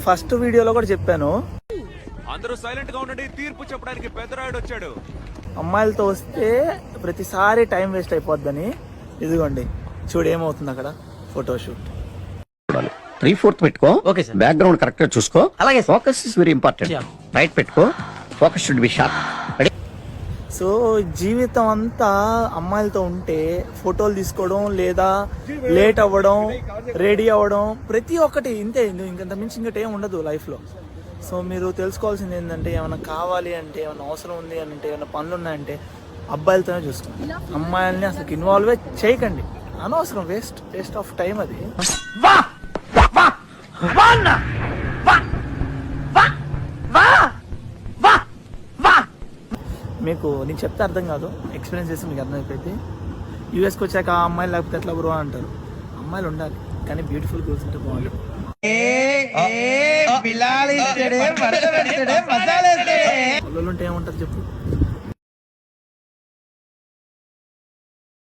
First వీడియోలో కూడా చెప్పాను, అందరూ సైలెంట్ గా ఉండండి, తీర్పు చెప్పడానికి పెద్దరాయుడు వచ్చాడు. అమ్మాయిలతో వస్తే ప్రతిసారి టైం వేస్ట్ అయిపోద్దని. ఇదిగోండి చూడు ఏమవుతుంది అక్కడ, ఫోటోషూట్. 3/4 పెట్టుకో. Okay sir. బ్యాక్గ్రౌండ్ కరెక్ట్ గా చూసుకో. అలాగే focus is very important. Right పెట్టుకో. Focus should be sharp. So జీవితం అంతా అమ్మాయిలతో ఉంటే ఫోటోలు తీసుకోవడం, లేదా లేట్ అవ్వడం, రెడీ అవ్వడం, ప్రతి ఒక్కటి ఇంతే. ఇంకంత మించి ఇంకటి ఏం ఉండదు లైఫ్లో. సో మీరు తెలుసుకోవాల్సింది ఏంటంటే, ఏమైనా కావాలి అంటే, ఏమైనా అవసరం ఉంది అంటే, ఏమైనా పనులు ఉన్నాయంటే అబ్బాయిలతోనే చూసుకోండి. అమ్మాయిల్ని అసలు ఇన్వాల్వ్ చేయకండి, అనవసరం, వేస్ట్ ఆఫ్ టైం అది. మీకు నేను చెప్తే అర్థం కాదు, ఎక్స్పీరియన్స్ చేసి మీకు అర్థమైపోయింది. యూఎస్కి వచ్చాక ఆ అమ్మాయిలు లేకపోతే ఎట్లా బ్రో అంటారు. అమ్మాయిలు ఉండాలి కానీ బ్యూటిఫుల్ గర్ల్స్ ఉంటే బాగుంటుంది. పిల్లలు ఉంటే ఏముంటుంది చెప్పు.